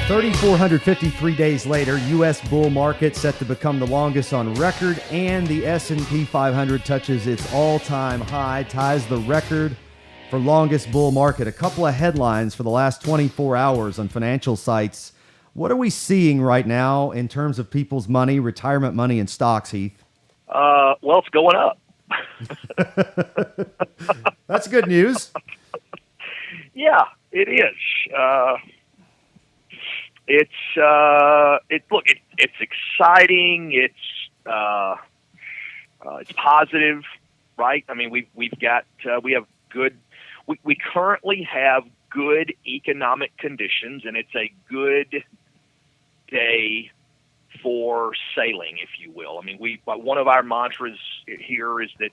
3,453 days later, U.S. bull market set to become the longest on record, and the S&P 500 touches its all-time high, ties the record for longest bull market. A couple of headlines for the last 24 hours on financial sites. What are we seeing right now in terms of people's money, retirement money, and stocks, Heath? Well, it's going up. That's good news. Yeah, it is. It's exciting. It's positive, right? I mean, we currently have good economic conditions, and it's a good day for sailing, if you will. I mean, one of our mantras here is that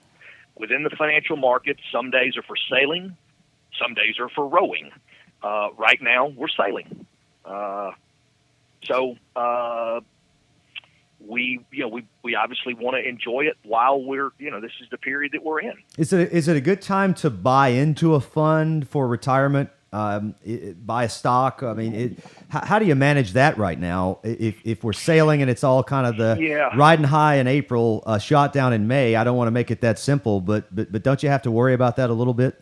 within the financial markets, some days are for sailing, some days are for rowing. Right now, we're sailing. So we obviously want to enjoy it while this is the period that we're in. Is it a good time to buy into a fund for retirement? Buy a stock? I mean, how do you manage that right now? If we're sailing and it's all kind of riding high in April, shot down in May, I don't want to make it that simple, but don't you have to worry about that a little bit?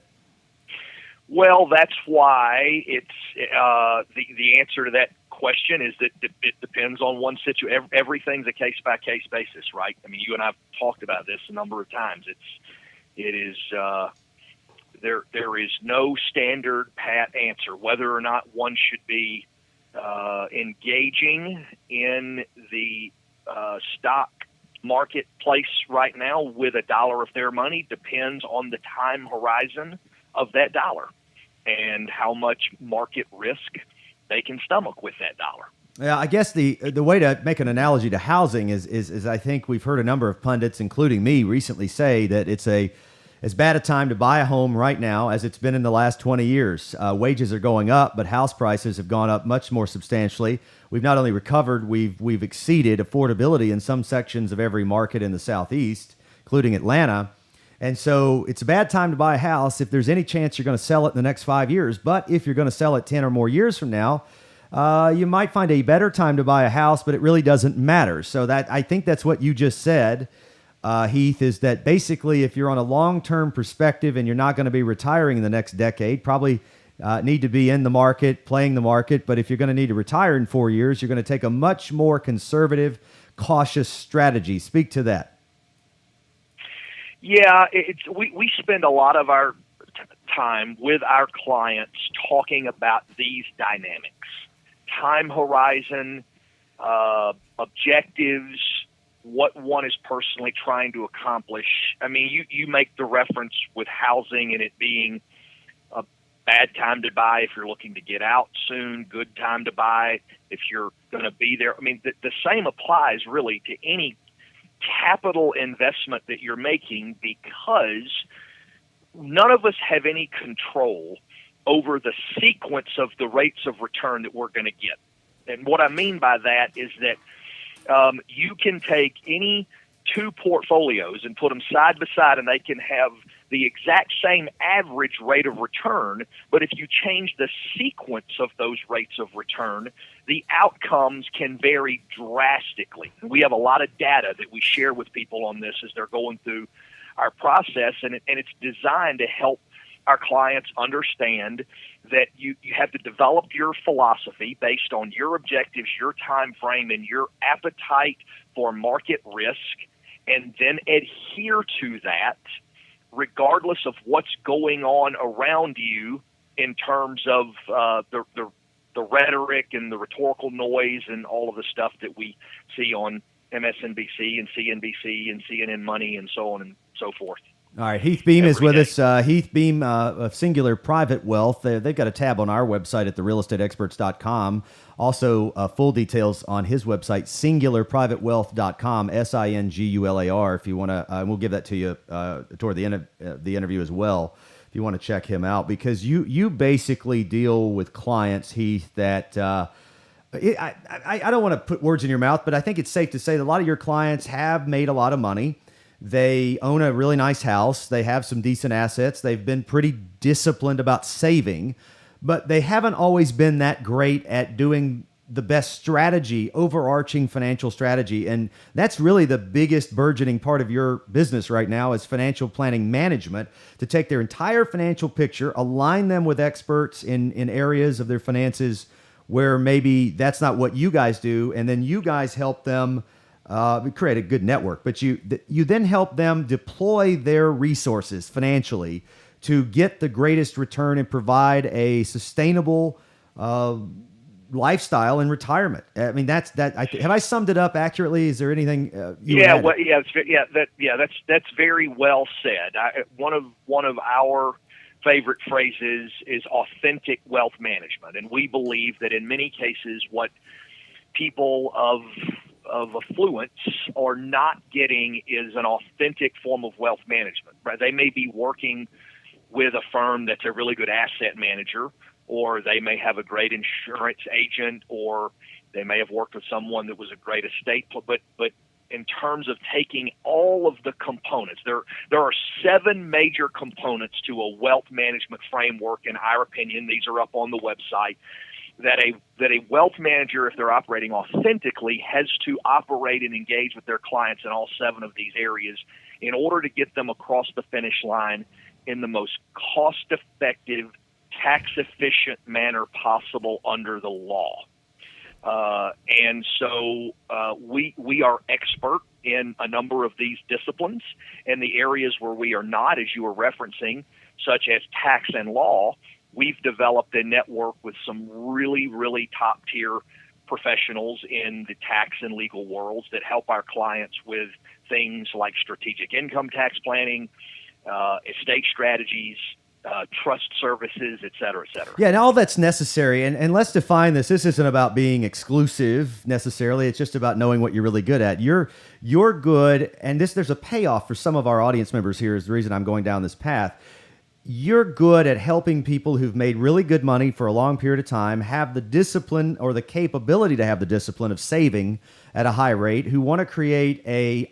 Well, that's why it's the answer to that question is that it depends on one situation. Everything's a case by case basis, right? I mean, you and I've talked about this a number of times. There is no standard pat answer whether or not one should be engaging in the stock marketplace right now with a dollar of their money. Depends on the time horizon of that dollar and how much market risk they can stomach with that dollar. Yeah, I guess the way to make an analogy to housing is I think we've heard a number of pundits, including me, recently say that it's as bad a time to buy a home right now as it's been in the last 20 years. Wages are going up, but house prices have gone up much more substantially. We've not only recovered, we've exceeded affordability in some sections of every market in the Southeast, including Atlanta. And so it's a bad time to buy a house if there's any chance you're going to sell it in the next 5 years. But if you're going to sell it 10 or more years from now, you might find a better time to buy a house, but it really doesn't matter. So I think that's what you just said, Heath, is that basically if you're on a long-term perspective and you're not going to be retiring in the next decade, probably need to be in the market, playing the market. But if you're going to need to retire in 4 years, you're going to take a much more conservative, cautious strategy. Speak to that. Yeah, we spend a lot of our time with our clients talking about these dynamics, time horizon, objectives, what one is personally trying to accomplish. I mean, you make the reference with housing and it being a bad time to buy if you're looking to get out soon, good time to buy if you're going to be there. I mean, the same applies really to any capital investment that you're making, because none of us have any control over the sequence of the rates of return that we're going to get. And what I mean by that is that you can take any two portfolios and put them side by side and they can have the exact same average rate of return, but if you change the sequence of those rates of return, the outcomes can vary drastically. We have a lot of data that we share with people on this as they're going through our process, and it's designed to help our clients understand that you have to develop your philosophy based on your objectives, your time frame, and your appetite for market risk, and then adhere to that regardless of what's going on around you in terms of the rhetoric and the rhetorical noise and all of the stuff that we see on MSNBC and CNBC and CNN Money and so on and so forth. All right, Heath Beam is with us. Heath Beam of Singular Private Wealth. They've got a tab on our website at therealestateexperts.com. Also, full details on his website, singularprivatewealth.com, SINGULAR, if you want to. We'll give that to you toward the end of the interview as well, if you want to check him out, because you basically deal with clients, Heath, that I don't want to put words in your mouth, but I think it's safe to say that a lot of your clients have made a lot of money. They own a really nice house. They have some decent assets. They've been pretty disciplined about saving, but they haven't always been that great at doing the best strategy, overarching financial strategy. And that's really the biggest burgeoning part of your business right now is financial planning management, to take their entire financial picture, align them with experts in areas of their finances where maybe that's not what you guys do. And then you guys help them create a good network, but you then help them deploy their resources financially to get the greatest return and provide a sustainable lifestyle in retirement. I mean, have I summed it up accurately? Is there anything that's very well said. One of our favorite phrases is authentic wealth management, and we believe that in many cases, what people of affluence are not getting is an authentic form of wealth management. Right? They may be working with a firm that's a really good asset manager, or they may have a great insurance agent, or they may have worked with someone that was a great estate. But in terms of taking all of the components, there are 7 major components to a wealth management framework, in our opinion. These are up on the website. That a wealth manager, if they're operating authentically, has to operate and engage with their clients in all 7 of these areas in order to get them across the finish line in the most cost-effective, tax-efficient manner possible under the law. And so we are expert in a number of these disciplines, and the areas where we are not, as you were referencing, such as tax and law, we've developed a network with some really, really top-tier professionals in the tax and legal worlds that help our clients with things like strategic income tax planning, estate strategies, trust services, et cetera, et cetera. Yeah, and all that's necessary. And let's define this. This isn't about being exclusive necessarily. It's just about knowing what you're really good at. You're good, and there's a payoff for some of our audience members here is the reason I'm going down this path. You're good at helping people who've made really good money for a long period of time, have the discipline or the capability to have the discipline of saving at a high rate, who want to create a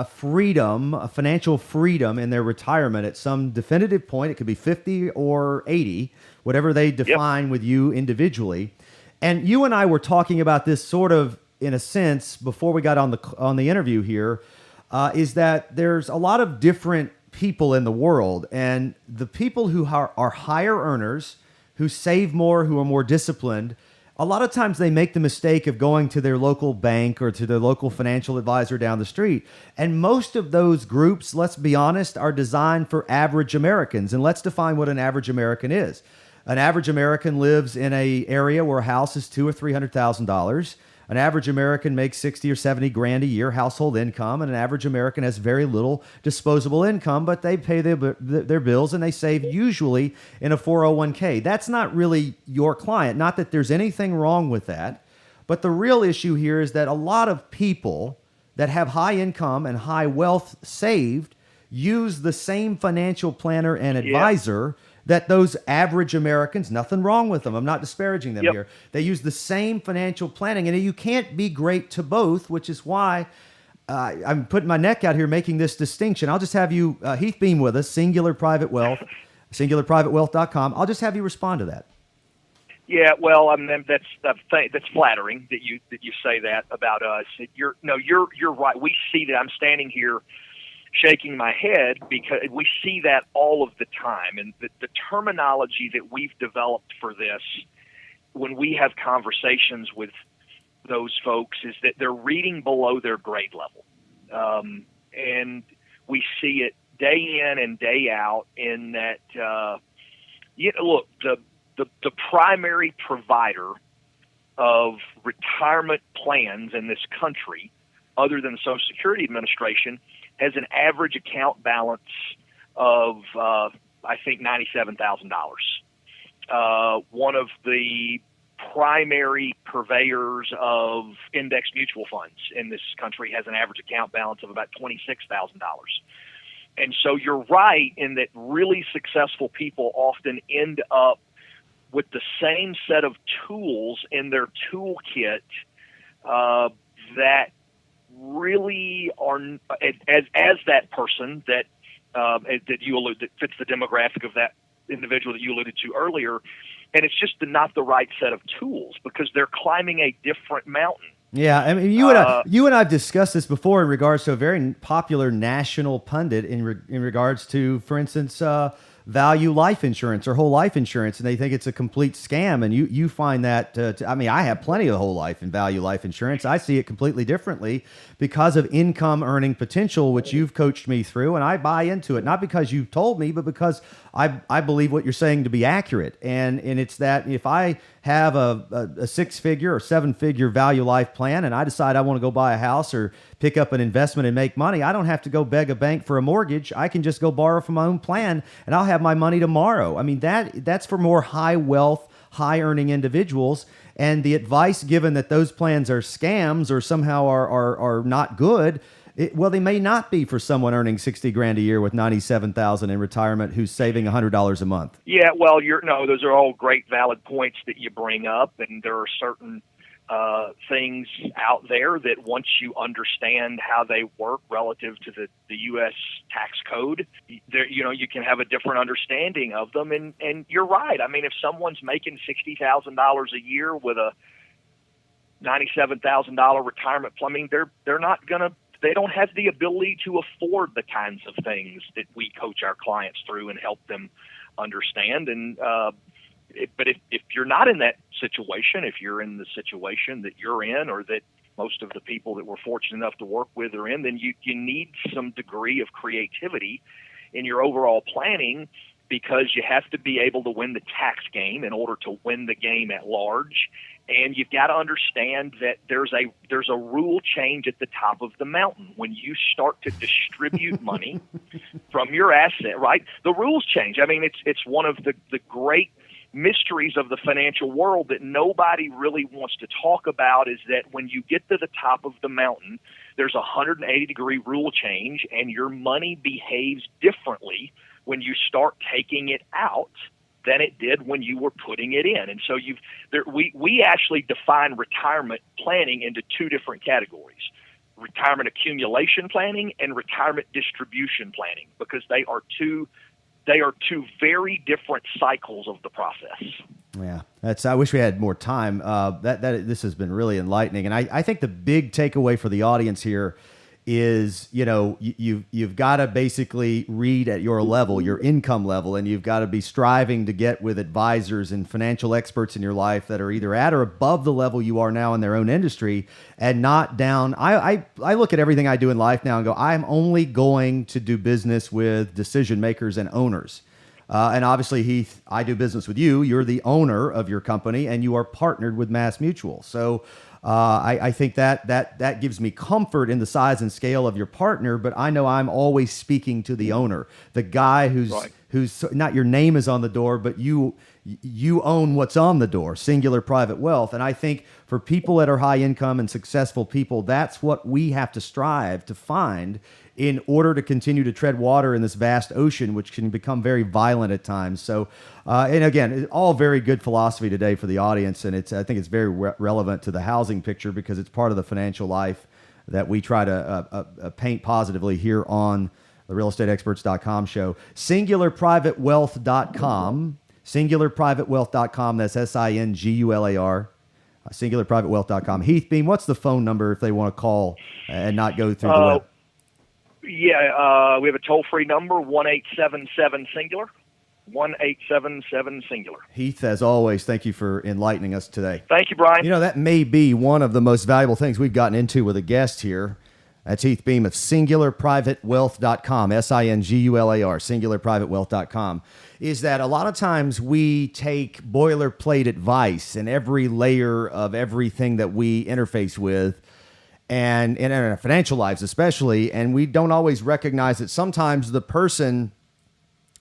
financial freedom in their retirement at some definitive point. It could be 50 or 80, whatever they define with you individually. And you and I were talking about this sort of in a sense before we got on the interview here, is that there's a lot of different people in the world, and the people who are higher earners, who save more, who are more disciplined, a lot of times they make the mistake of going to their local bank or to their local financial advisor down the street. And most of those groups, let's be honest, are designed for average Americans. And let's define what an average American is. An average American lives in an area where a house is $200,000 or $300,000. An average American makes 60 or 70 grand a year household income, and an average American has very little disposable income, but they pay their bills and they save usually in a 401k. That's not really your client. Not that there's anything wrong with that, but the real issue here is that a lot of people that have high income and high wealth saved use the same financial planner and advisor that those average Americans, nothing wrong with them, I'm not disparaging them here, they use the same financial planning, and you can't be great to both, which is why I'm putting my neck out here making this distinction. I'll just have you, Heath Beam with us, Singular Private Wealth, singularprivatewealth.com. I'll just have you respond to that. Yeah, well, I mean, that's flattering that you say that about us. You're right. We see that. I'm standing here shaking my head because we see that all of the time. And the terminology that we've developed for this, when we have conversations with those folks, is that they're reading below their grade level. And we see it day in and day out in that, look, the primary provider of retirement plans in this country, other than the Social Security Administration, has an average account balance of, I think, $97,000. One of the primary purveyors of index mutual funds in this country has an average account balance of about $26,000. And so you're right in that really successful people often end up with the same set of tools in their toolkit that really are, as that person that you alluded, that fits the demographic of that individual that you alluded to earlier, and it's just not the right set of tools because they're climbing a different mountain. Yeah, I mean, you and I've discussed this before in regards to a very popular national pundit in regards to, for instance, value life insurance or whole life insurance, and they think it's a complete scam. And you find that, I mean, I have plenty of whole life and value life insurance. I see it completely differently because of income earning potential, which you've coached me through, and I buy into it, not because you've told me, but because I believe what you're saying to be accurate. And it's that if I have a 6-figure or 7-figure value life plan and I decide I want to go buy a house or pick up an investment and make money, I don't have to go beg a bank for a mortgage. I can just go borrow from my own plan and I'll have my money tomorrow. I mean, that's for more high wealth, high earning individuals. And the advice given that those plans are scams or somehow are not good, well, they may not be for someone earning $60,000 a year with $97,000 in retirement who's saving $100 a month. Yeah, well, those are all great, valid points that you bring up, and there are certain things out there that once you understand how they work relative to the U.S. tax code, you can have a different understanding of them. And you're right. I mean, if someone's making $60,000 a year with a $97,000 retirement plumbing, they're not gonna. They don't have the ability to afford the kinds of things that we coach our clients through and help them understand. And but if you're not in that situation, if you're in the situation that you're in, or that most of the people that we're fortunate enough to work with are in, then you need some degree of creativity in your overall planning, because you have to be able to win the tax game in order to win the game at large. And you've got to understand that there's a rule change at the top of the mountain. When you start to distribute money from your asset, right? The rules change. I mean, it's one of the great mysteries of the financial world that nobody really wants to talk about, is that when you get to the top of the mountain, there's a 180-degree rule change, and your money behaves differently when you start taking it out than it did when you were putting it in. And so we actually define retirement planning into two different categories: retirement accumulation planning and retirement distribution planning, because they are two very different cycles of the process. Yeah, I wish we had more time. This has been really enlightening, and I think the big takeaway for the audience here is, you've got to basically read at your level, your income level, and you've got to be striving to get with advisors and financial experts in your life that are either at or above the level you are now in their own industry, and not down. I look at everything I do in life now and go, I'm only going to do business with decision makers and owners. And obviously, Heath, I do business with you. You're the owner of your company, and you are partnered with Mass Mutual. So I think that gives me comfort in the size and scale of your partner, but I know I'm always speaking to the owner, the guy who's not, your name is on the door, but you own what's on the door, Singular Private Wealth. And I think for people that are high income and successful people, that's what we have to strive to find in order to continue to tread water in this vast ocean, which can become very violent at times. So, and again, all very good philosophy today for the audience, and I think it's very relevant to the housing picture, because it's part of the financial life that we try to paint positively here on the realestateexperts.com show. SingularPrivateWealth.com. SingularPrivateWealth.com. That's SINGULAR. SingularPrivateWealth.com. Heath Beam, what's the phone number if they want to call and not go through the web? Yeah, we have a toll-free number, 1-877-SINGULAR, 1-877-SINGULAR. Heath, as always, thank you for enlightening us today. Thank you, Brian. That may be one of the most valuable things we've gotten into with a guest here. That's Heath Beam of SingularPrivateWealth.com, SINGULAR, SingularPrivateWealth.com, is that a lot of times we take boilerplate advice in every layer of everything that we interface with, and in our financial lives especially, and we don't always recognize that sometimes the person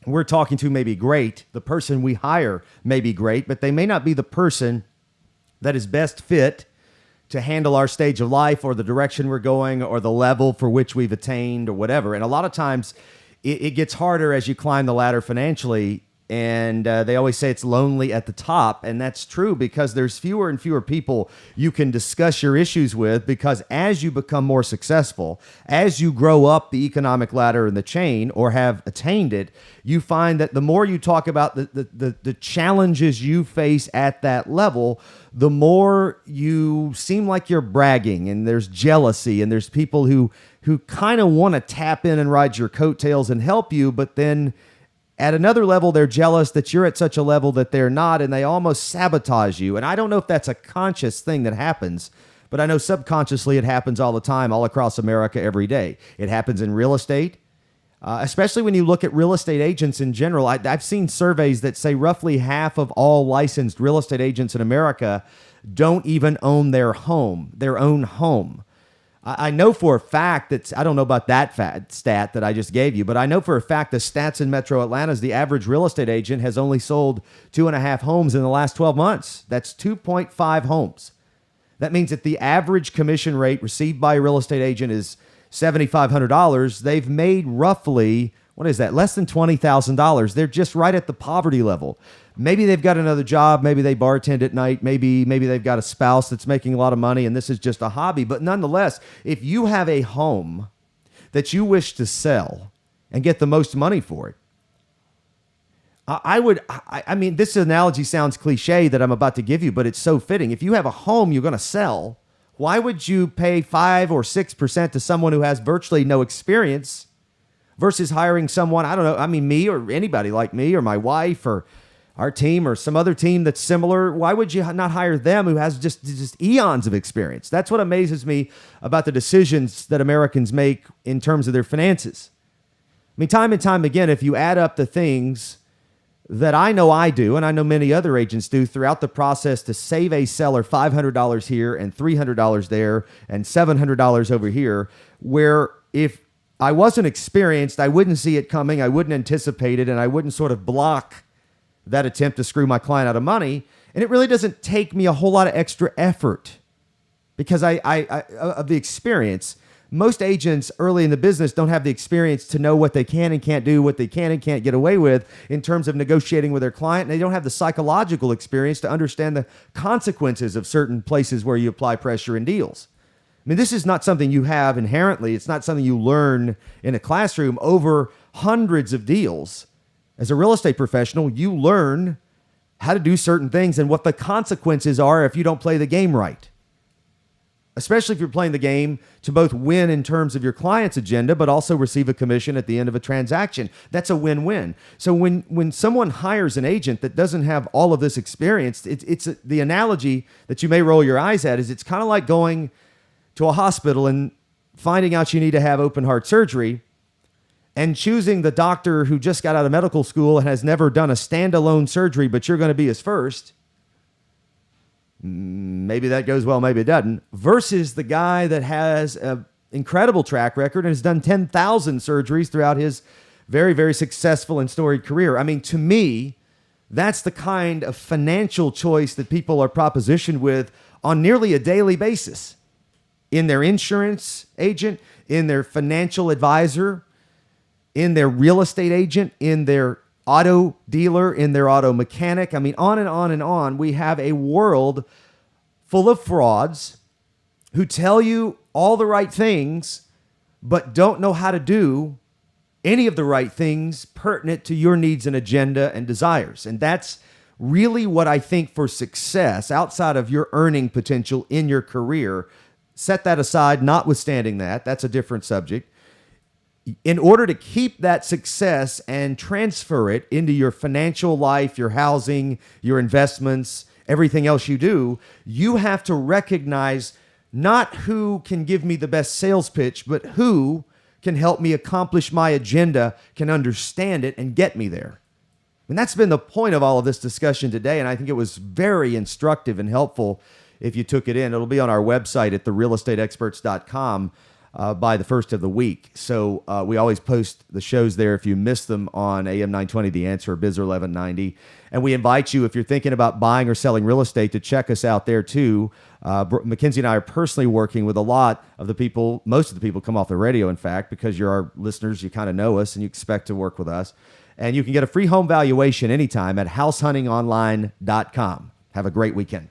we're talking to may be great, the person we hire may be great, but they may not be the person that is best fit to handle our stage of life or the direction we're going or the level for which we've attained or whatever. And a lot of times it gets harder as you climb the ladder financially, And they always say it's lonely at the top. And that's true because there's fewer and fewer people you can discuss your issues with, because as you become more successful, as you grow up the economic ladder in the chain or have attained it, you find that the more you talk about the challenges you face at that level, the more you seem like you're bragging, and there's jealousy, and there's people who kind of want to tap in and ride your coattails and help you, but then at another level, they're jealous that you're at such a level that they're not, and they almost sabotage you. And I don't know if that's a conscious thing that happens, but I know subconsciously it happens all the time, all across America, every day. It happens in real estate, especially when you look at real estate agents in general. I've seen surveys that say roughly half of all licensed real estate agents in America don't even own their own home. I know for a fact that, I don't know about that stat that I just gave you, but I know for a fact the stats in Metro Atlanta is the average real estate agent has only sold 2.5 homes in the last 12 months. That's 2.5 homes. That means that the average commission rate received by a real estate agent is $7,500. They've made roughly, less than $20,000. They're just right at the poverty level. Maybe they've got another job. Maybe they bartend at night. Maybe they've got a spouse that's making a lot of money and this is just a hobby. But nonetheless, if you have a home that you wish to sell and get the most money for it, I mean, this analogy sounds cliche that I'm about to give you, but it's so fitting. If you have a home you're going to sell, why would you pay 5 or 6% to someone who has virtually no experience versus hiring someone, I don't know, I mean, me or anybody like me or my wife or our team or some other team that's similar? Why would you not hire them who has just eons of experience? That's what amazes me about the decisions that Americans make in terms of their finances. I mean, time and time again, if you add up the things that I know I do, and I know many other agents do throughout the process to save a seller $500 here and $300 there and $700 over here, where if I wasn't experienced, I wouldn't see it coming, I wouldn't anticipate it, and I wouldn't sort of block that attempt to screw my client out of money. And it really doesn't take me a whole lot of extra effort because I of the experience. Most agents early in the business don't have the experience to know what they can and can't do, what they can and can't get away with in terms of negotiating with their client. And they don't have the psychological experience to understand the consequences of certain places where you apply pressure in deals. I mean, this is not something you have inherently. It's not something you learn in a classroom. Over hundreds of deals, as a real estate professional, you learn how to do certain things and what the consequences are if you don't play the game right. Especially if you're playing the game to both win in terms of your client's agenda, but also receive a commission at the end of a transaction. That's a win-win. So when someone hires an agent that doesn't have all of this experience, the analogy that you may roll your eyes at is it's kind of like going to a hospital and finding out you need to have open heart surgery and choosing the doctor who just got out of medical school and has never done a standalone surgery, but you're going to be his first. Maybe that goes well, maybe it doesn't, versus the guy that has an incredible track record and has done 10,000 surgeries throughout his very, very successful and storied career. I mean, to me, that's the kind of financial choice that people are propositioned with on nearly a daily basis. In their insurance agent, in their financial advisor, in their real estate agent, in their auto dealer, in their auto mechanic. I mean, on and on and on. We have a world full of frauds who tell you all the right things, but don't know how to do any of the right things pertinent to your needs and agenda and desires. And that's really what I think for success outside of your earning potential in your career. Set that aside, notwithstanding that. That's a different subject. In order to keep that success and transfer it into your financial life, your housing, your investments, everything else you do, you have to recognize not who can give me the best sales pitch, but who can help me accomplish my agenda, can understand it, and get me there. And that's been the point of all of this discussion today, and I think it was very instructive and helpful if you took it in. It'll be on our website at therealestateexperts.com by the first of the week. So we always post the shows there if you miss them on AM 920, The Answer, or Biz 1190. And we invite you, if you're thinking about buying or selling real estate, to check us out there too. Mackenzie and I are personally working with a lot of the people, most of the people come off the radio, in fact, because you're our listeners, you kind of know us and you expect to work with us. And you can get a free home valuation anytime at househuntingonline.com. Have a great weekend.